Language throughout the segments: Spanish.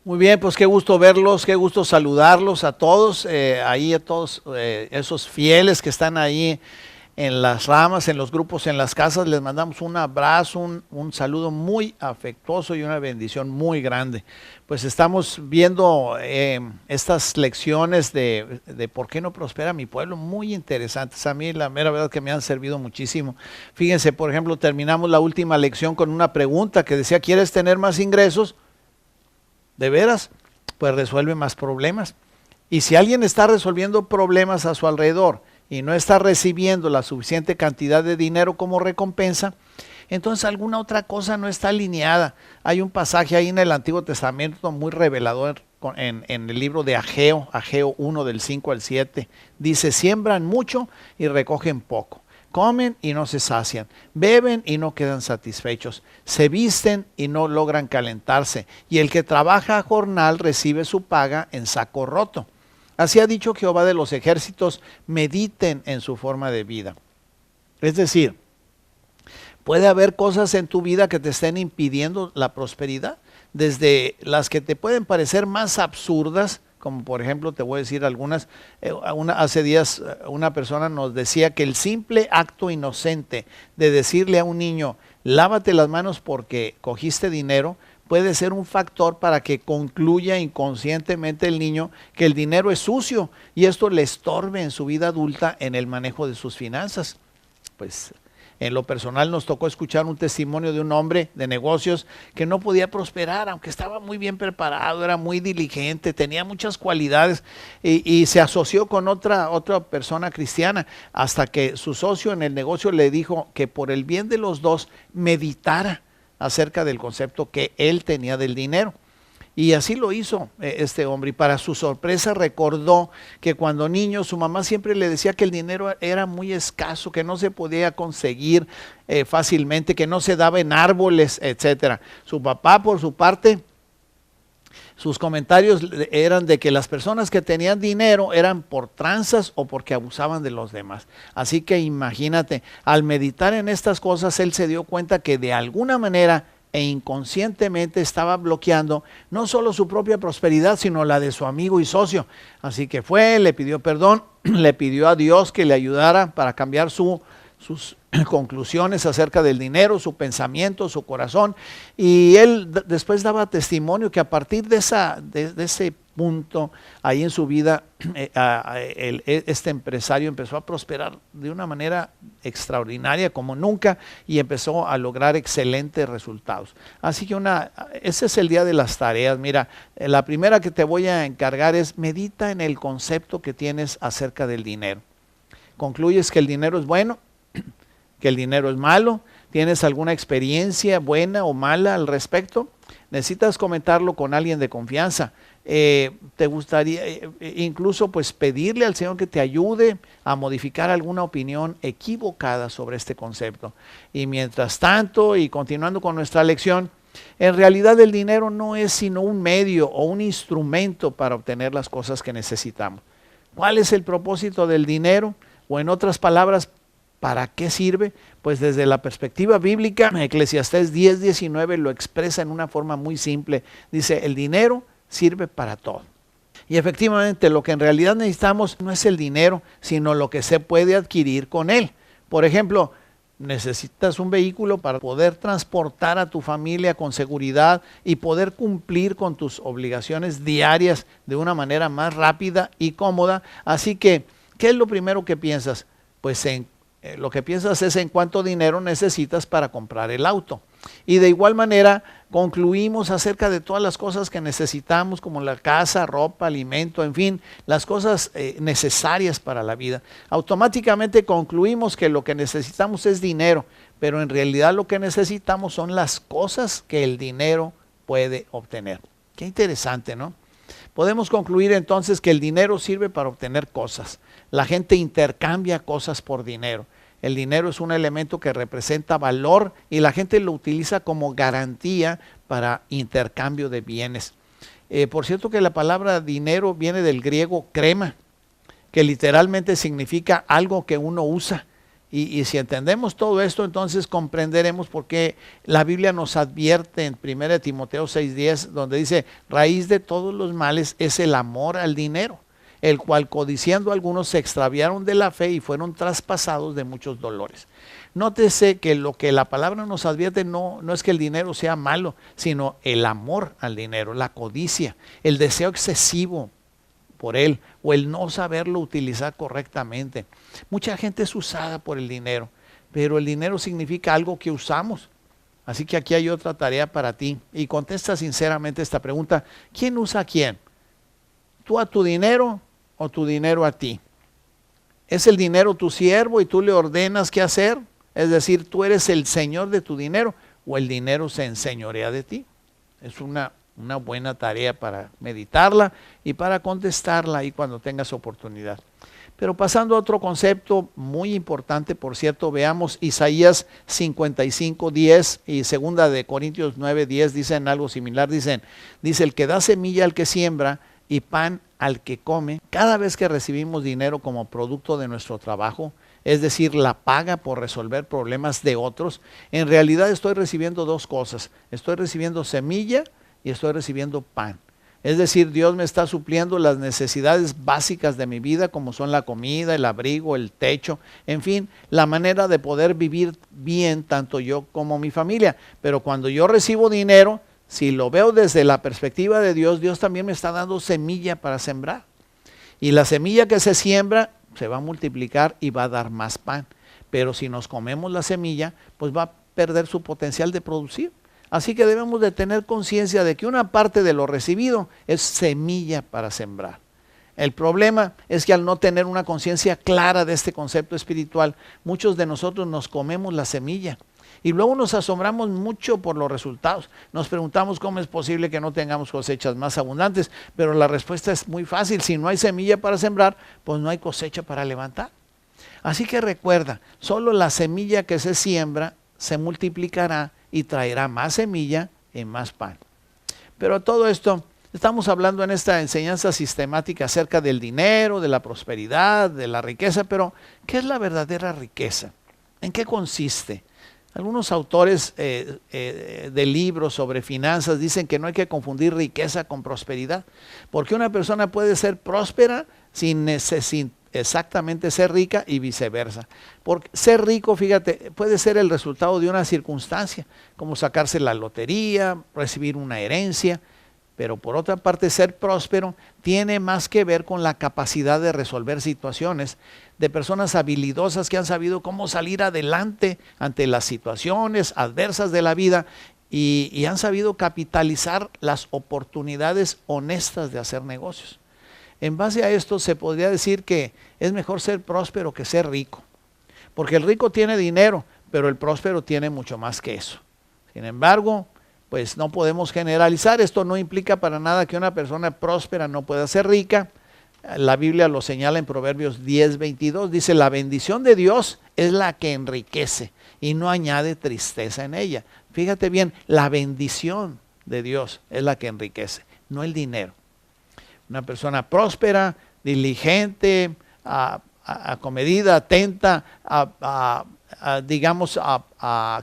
Muy bien, pues qué gusto verlos, qué gusto saludarlos a todos, ahí a todos esos fieles que están ahí en las ramas, en los grupos, en las casas. Les mandamos un abrazo, un saludo muy afectuoso y una bendición muy grande. Pues estamos viendo estas lecciones de por qué no prospera mi pueblo, muy interesantes. A mí la mera verdad que me han servido muchísimo. Fíjense, por ejemplo, terminamos la última lección con una pregunta que decía: ¿quieres tener más ingresos? ¿De veras? Pues resuelve más problemas. Y si alguien está resolviendo problemas a su alrededor y no está recibiendo la suficiente cantidad de dinero como recompensa, entonces alguna otra cosa no está alineada. Hay un pasaje ahí en el Antiguo Testamento muy revelador en el libro de Ageo 1 del 5 al 7. Dice: siembran mucho y recogen poco. Comen y no se sacian, beben y no quedan satisfechos, se visten y no logran calentarse, y el que trabaja a jornal recibe su paga en saco roto. Así ha dicho Jehová de los ejércitos: mediten en su forma de vida. Es decir, puede haber cosas en tu vida que te estén impidiendo la prosperidad, desde las que te pueden parecer más absurdas, como por ejemplo, te voy a decir algunas. Hace días una persona nos decía que el simple acto inocente de decirle a un niño: lávate las manos porque cogiste dinero, puede ser un factor para que concluya inconscientemente el niño que el dinero es sucio y esto le estorbe en su vida adulta en el manejo de sus finanzas. Pues en lo personal nos tocó escuchar un testimonio de un hombre de negocios que no podía prosperar, aunque estaba muy bien preparado, era muy diligente, tenía muchas cualidades y se asoció con otra persona cristiana, hasta que su socio en el negocio le dijo que por el bien de los dos meditara acerca del concepto que él tenía del dinero. Y así lo hizo este hombre, y para su sorpresa recordó que cuando niño su mamá siempre le decía que el dinero era muy escaso, que no se podía conseguir fácilmente, que no se daba en árboles, etcétera. Su papá, por su parte, sus comentarios eran de que las personas que tenían dinero eran por tranzas o porque abusaban de los demás. Así que imagínate, al meditar en estas cosas, él se dio cuenta que de alguna manera e inconscientemente estaba bloqueando no solo su propia prosperidad, sino la de su amigo y socio. Así que fue, le pidió perdón, le pidió a Dios que le ayudara para cambiar sus conclusiones acerca del dinero, su pensamiento, su corazón. Y él después daba testimonio que a partir de ese punto ahí en su vida, este empresario empezó a prosperar de una manera extraordinaria como nunca y empezó a lograr excelentes resultados. Así que ese es el día de las tareas. Mira, la primera que te voy a encargar es: medita en el concepto que tienes acerca del dinero. ¿Concluyes que el dinero es bueno? ¿Que el dinero es malo? ¿Tienes alguna experiencia buena o mala al respecto? Necesitas comentarlo con alguien de confianza. Te gustaría incluso pues pedirle al Señor que te ayude a modificar alguna opinión equivocada sobre este concepto. Y mientras tanto, y continuando con nuestra lección, en realidad el dinero no es sino un medio o un instrumento para obtener las cosas que necesitamos. ¿Cuál es el propósito del dinero? O en otras palabras, ¿para qué sirve? Pues desde la perspectiva bíblica, Eclesiastés 10:19 lo expresa en una forma muy simple. Dice: el dinero sirve para todo. Y efectivamente lo que en realidad necesitamos no es el dinero, sino lo que se puede adquirir con él. Por ejemplo, necesitas un vehículo para poder transportar a tu familia con seguridad y poder cumplir con tus obligaciones diarias de una manera más rápida y cómoda. Así que, ¿qué es lo primero que piensas? Pues lo que piensas es en cuánto dinero necesitas para comprar el auto. Y de igual manera concluimos acerca de todas las cosas que necesitamos, como la casa, ropa, alimento, en fin, las cosas necesarias para la vida. Automáticamente concluimos que lo que necesitamos es dinero, pero en realidad lo que necesitamos son las cosas que el dinero puede obtener. Qué interesante, ¿no? Podemos concluir entonces que el dinero sirve para obtener cosas. La gente intercambia cosas por dinero. El dinero es un elemento que representa valor y la gente lo utiliza como garantía para intercambio de bienes. Por cierto que la palabra dinero viene del griego krema, que literalmente significa algo que uno usa. Y si entendemos todo esto, entonces comprenderemos por qué la Biblia nos advierte en 1 Timoteo 6:10, donde dice, raíz de todos los males es el amor al dinero, el cual codiciando algunos se extraviaron de la fe y fueron traspasados de muchos dolores. Nótese que lo que la palabra nos advierte no es que el dinero sea malo, sino el amor al dinero, la codicia, el deseo excesivo por él o el no saberlo utilizar correctamente. Mucha gente es usada por el dinero, pero el dinero significa algo que usamos. Así que aquí hay otra tarea para ti y contesta sinceramente esta pregunta: ¿quién usa a quién? ¿Tú a tu dinero o tu dinero a ti? ¿Es el dinero tu siervo y tú le ordenas qué hacer? Es decir, ¿tú eres el señor de tu dinero o el dinero se enseñorea de ti? Es una buena tarea para meditarla y para contestarla ahí cuando tengas oportunidad. Pero pasando a otro concepto muy importante, por cierto, veamos Isaías 55:10 y 2 de Corintios 9:10, dicen algo similar, dice el que da semilla al que siembra y pan al que come. Cada vez que recibimos dinero como producto de nuestro trabajo, es decir, la paga por resolver problemas de otros, en realidad estoy recibiendo dos cosas: estoy recibiendo semilla y estoy recibiendo pan. Es decir, Dios me está supliendo las necesidades básicas de mi vida, como son la comida, el abrigo, el techo, en fin, la manera de poder vivir bien tanto yo como mi familia. Pero cuando yo recibo dinero, si lo veo desde la perspectiva de Dios, Dios también me está dando semilla para sembrar. Y la semilla que se siembra se va a multiplicar y va a dar más pan. Pero si nos comemos la semilla, pues va a perder su potencial de producir. Así que debemos de tener conciencia de que una parte de lo recibido es semilla para sembrar. El problema es que al no tener una conciencia clara de este concepto espiritual, muchos de nosotros nos comemos la semilla y luego nos asombramos mucho por los resultados. Nos preguntamos cómo es posible que no tengamos cosechas más abundantes, pero la respuesta es muy fácil: si no hay semilla para sembrar, pues no hay cosecha para levantar. Así que recuerda, solo la semilla que se siembra se multiplicará y traerá más semilla y más pan. Pero todo esto, estamos hablando en esta enseñanza sistemática acerca del dinero, de la prosperidad, de la riqueza, pero ¿qué es la verdadera riqueza? ¿En qué consiste? Algunos autores de libros sobre finanzas dicen que no hay que confundir riqueza con prosperidad, porque una persona puede ser próspera sin exactamente ser rica y viceversa. Porque ser rico, fíjate, puede ser el resultado de una circunstancia, como sacarse la lotería, recibir una herencia, pero por otra parte ser próspero tiene más que ver con la capacidad de resolver situaciones, de personas habilidosas que han sabido cómo salir adelante ante las situaciones adversas de la vida y han sabido capitalizar las oportunidades honestas de hacer negocios. En base a esto se podría decir que es mejor ser próspero que ser rico, porque el rico tiene dinero, pero el próspero tiene mucho más que eso. Sin embargo, pues no podemos generalizar. Esto no implica para nada que una persona próspera no pueda ser rica. La Biblia lo señala en Proverbios 10:22, dice: la bendición de Dios es la que enriquece y no añade tristeza en ella. Fíjate bien, la bendición de Dios es la que enriquece, no el dinero. Una persona próspera, diligente, acomedida, atenta,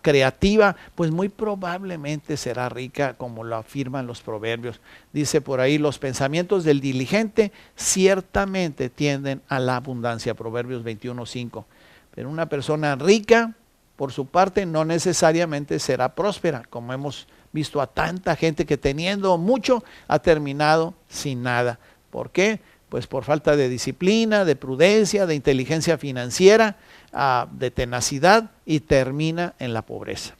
creativa, pues muy probablemente será rica, como lo afirman los proverbios. Dice por ahí: los pensamientos del diligente ciertamente tienden a la abundancia. Proverbios 21:5. Pero una persona rica, por su parte, no necesariamente será próspera, como hemos visto a tanta gente que teniendo mucho ha terminado sin nada. ¿Por qué? Pues por falta de disciplina, de prudencia, de inteligencia financiera, de tenacidad, y termina en la pobreza.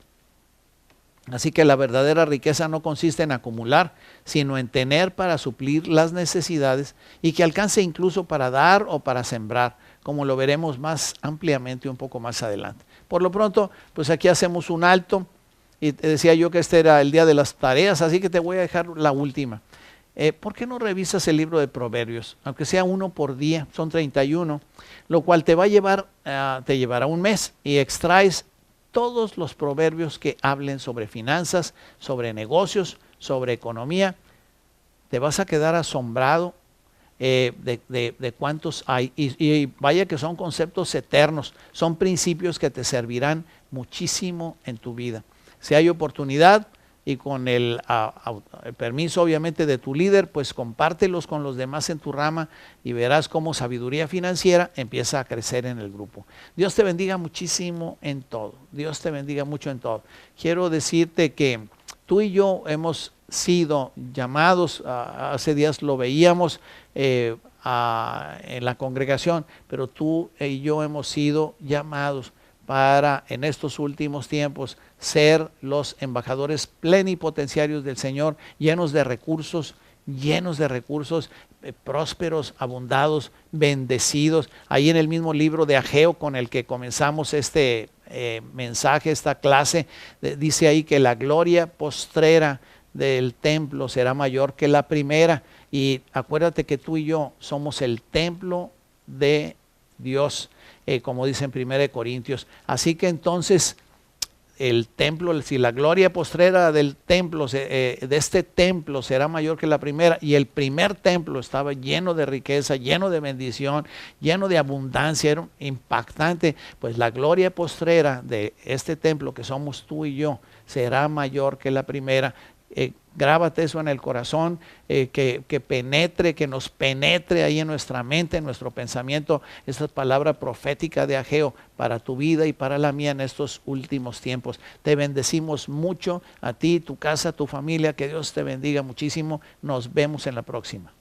Así que la verdadera riqueza no consiste en acumular, sino en tener para suplir las necesidades y que alcance incluso para dar o para sembrar, como lo veremos más ampliamente un poco más adelante. Por lo pronto, pues aquí hacemos un alto. Y te decía yo que este era el día de las tareas, así que te voy a dejar la última. ¿Por qué no revisas el libro de Proverbios? Aunque sea uno por día, son 31, lo cual te va a llevar, te llevará un mes, y extraes todos los proverbios que hablen sobre finanzas, sobre negocios, sobre economía. Te vas a quedar asombrado de cuántos hay. Y vaya que son conceptos eternos, son principios que te servirán muchísimo en tu vida. Si hay oportunidad y con el permiso obviamente de tu líder, pues compártelos con los demás en tu rama y verás cómo sabiduría financiera empieza a crecer en el grupo. Dios te bendiga muchísimo en todo. Dios te bendiga mucho en todo. Quiero decirte que tú y yo hemos sido llamados, hace días lo veíamos en la congregación, pero tú y yo hemos sido llamados para en estos últimos tiempos ser los embajadores plenipotenciarios del Señor, llenos de recursos, prósperos, abundados, bendecidos. Ahí en el mismo libro de Ageo con el que comenzamos este mensaje, esta clase, dice ahí que la gloria postrera del templo será mayor que la primera. Y acuérdate que tú y yo somos el templo de Dios, como dice en 1 Corintios. Así que entonces el templo, si la gloria postrera del templo, de este templo será mayor que la primera, y el primer templo estaba lleno de riqueza, lleno de bendición, lleno de abundancia, era impactante, pues la gloria postrera de este templo que somos tú y yo será mayor que la primera. Grábate eso en el corazón, que penetre, que nos penetre ahí en nuestra mente, en nuestro pensamiento, esta palabra profética de Ageo para tu vida y para la mía en estos últimos tiempos. Te bendecimos mucho a ti, tu casa, tu familia, que Dios te bendiga muchísimo. Nos vemos en la próxima.